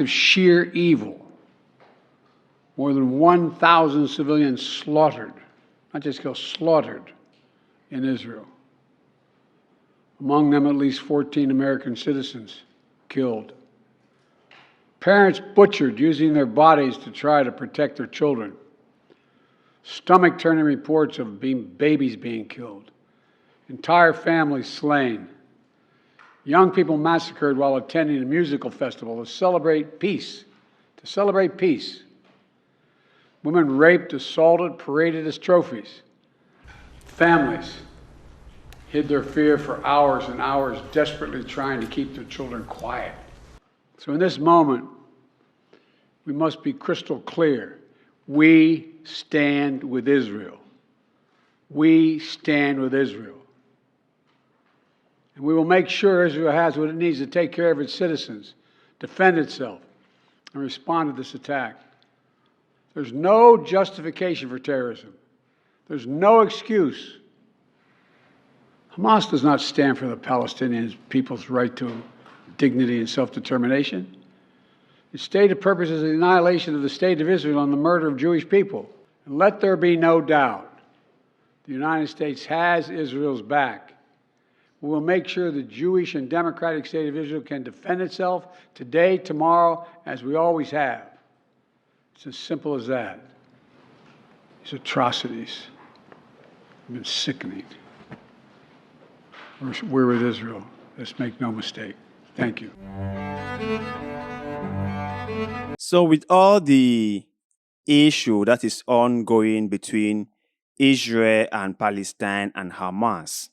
of sheer evil. More than 1,000 civilians slaughtered, not just killed, slaughtered in Israel. Among them, at least 14 American citizens killed. Parents butchered using their bodies to try to protect their children. Stomach-turning reports of babies being killed. Entire families slain. Young people massacred while attending a musical festival to celebrate peace. Women raped, assaulted, paraded as trophies. Families hid their fear for hours and hours, desperately trying to keep their children quiet. So in this moment, we must be crystal clear. We stand with Israel. We stand with Israel. And we will make sure Israel has what it needs to take care of its citizens, defend itself, and respond to this attack. There's no justification for terrorism. There's no excuse. Hamas does not stand for the Palestinian people's right to dignity and self-determination. Its stated purpose is the annihilation of the State of Israel and the murder of Jewish people. And let there be no doubt, the United States has Israel's back. We will make sure the Jewish and democratic State of Israel can defend itself today, tomorrow, as we always have. It's as simple as that. These atrocities have been sickening. We're with Israel. Let's make no mistake. Thank you. So with all the issue that is ongoing between Israel and Palestine and Hamas,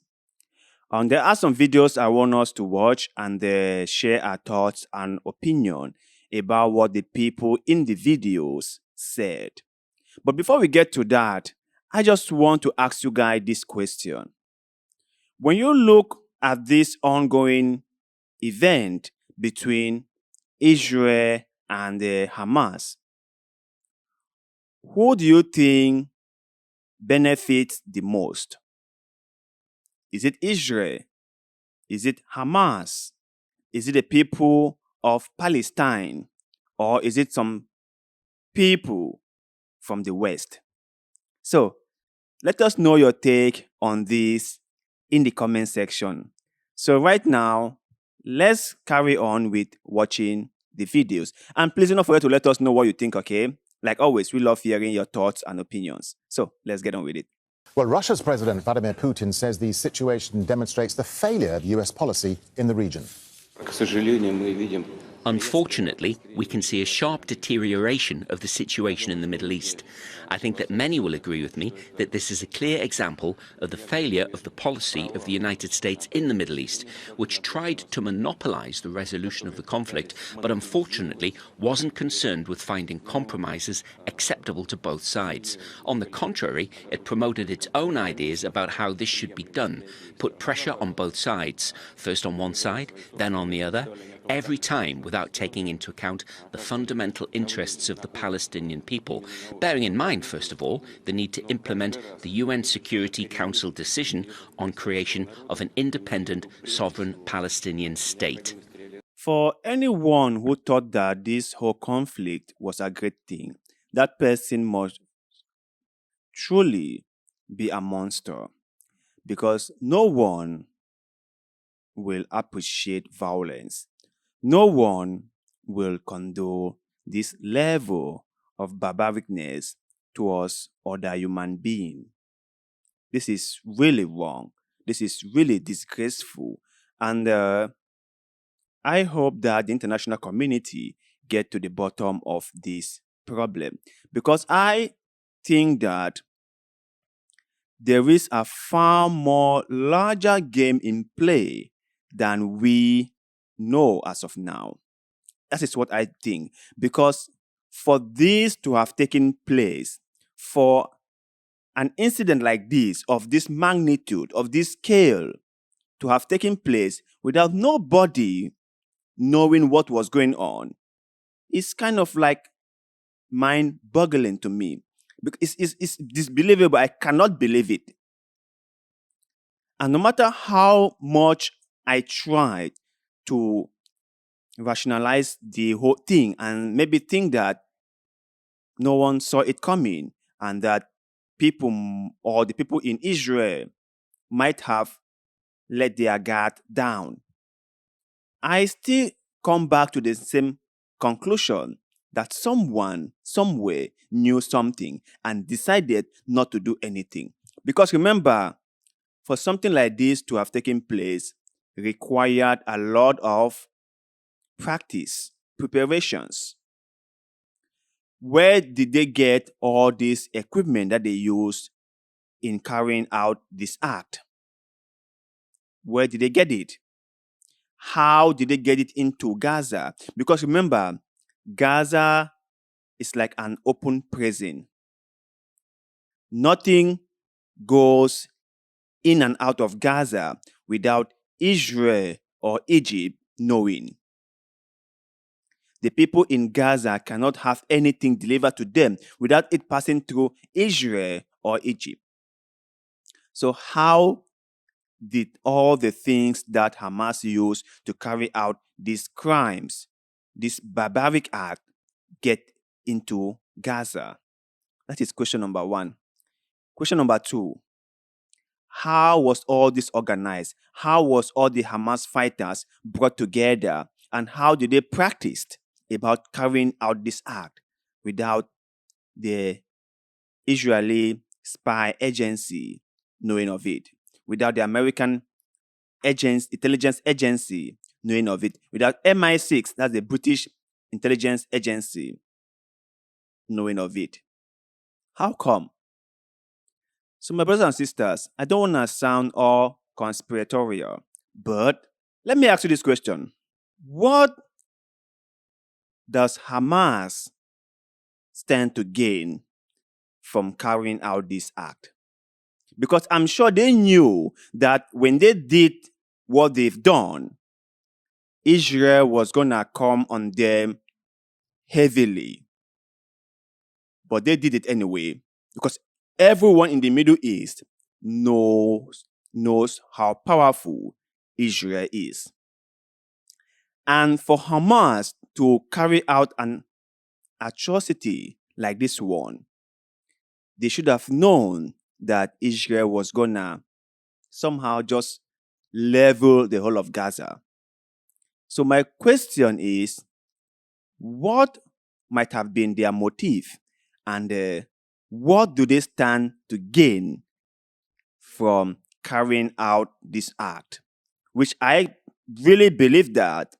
there are some videos I want us to watch and share our thoughts and opinion about what the people in the videos said. But before we get to that, I just want to ask you guys this question. When you look at this ongoing event between Israel and Hamas, who do you think benefits the most? Is it Israel? Is it Hamas? Is it the people of Palestine? Or is it some people from the West? So, let us know your take on this in the comment section. So right now, let's carry on with watching the videos. And please do not forget to let us know what you think, okay? Like always, we love hearing your thoughts and opinions. So let's get on with it. Well, Russia's President Vladimir Putin says the situation demonstrates the failure of US policy in the region. Unfortunately, we can see a sharp deterioration of the situation in the Middle East. I think that many will agree with me that this is a clear example of the failure of the policy of the United States in the Middle East, which tried to monopolize the resolution of the conflict, but unfortunately wasn't concerned with finding compromises acceptable to both sides. On the contrary, it promoted its own ideas about how this should be done, put pressure on both sides, first on one side, then on the other, every time without taking into account the fundamental interests of the Palestinian people, bearing in mind, first of all, the need to implement the UN Security Council decision on creation of an independent, sovereign Palestinian state. For anyone who thought that this whole conflict was a great thing, that person must truly be a monster, because no one will appreciate violence. No one will condone this level of barbaricness towards other human beings. This is really wrong. This is really disgraceful. And I hope that the international community get to the bottom of this problem. Because I think that there is a far more larger game in play than we know as of now. That is what I think. Because for this to have taken place, for an incident like this, of this magnitude, of this scale, to have taken place without nobody knowing what was going on, is kind of like mind-boggling to me. It's disbelievable. I cannot believe it. And no matter how much I tried to rationalize the whole thing and maybe think that no one saw it coming and that people or the people in Israel might have let their guard down. I still come back to the same conclusion that someone, somewhere, knew something and decided not to do anything. Because remember, for something like this to have taken place, required a lot of practice, preparations. Where did they get all this equipment that they used in carrying out this act? Where did they get it? How did they get it into Gaza? Because remember, Gaza is like an open prison. Nothing goes in and out of Gaza without Israel or Egypt knowing. The people in Gaza cannot have anything delivered to them without it passing through Israel or Egypt. So how did all the things that Hamas used to carry out these crimes, this barbaric act, get into Gaza? That is question number one. Question number two, how was all this organized? How was all the Hamas fighters brought together? And how did they practice about carrying out this act without the Israeli spy agency knowing of it, without the American intelligence agency knowing of it, without MI6, that's the British intelligence agency, knowing of it? How come? So, my brothers and sisters, I don't want to sound all conspiratorial, but let me ask you this question. What does Hamas stand to gain from carrying out this act? Because I'm sure they knew that when they did what they've done, Israel was going to come on them heavily. But they did it anyway because everyone in the Middle East knows how powerful Israel is. And for Hamas to carry out an atrocity like this one, they should have known that Israel was gonna somehow just level the whole of Gaza. So my question is, what might have been their motive, and what do they stand to gain from carrying out this act, which I really believe that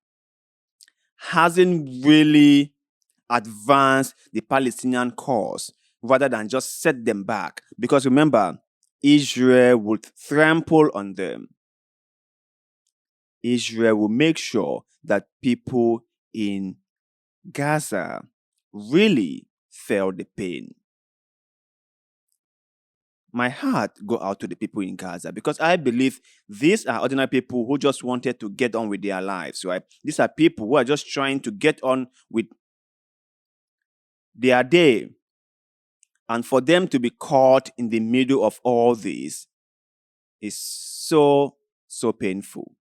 hasn't really advanced the Palestinian cause rather than just set them back. Because remember, Israel would trample on them. Israel will make sure that people in Gaza really felt the pain. My heart go out to the people in Gaza because I believe these are ordinary people who just wanted to get on with their lives, right? These are people who are just trying to get on with their day. And for them to be caught in the middle of all this is so painful.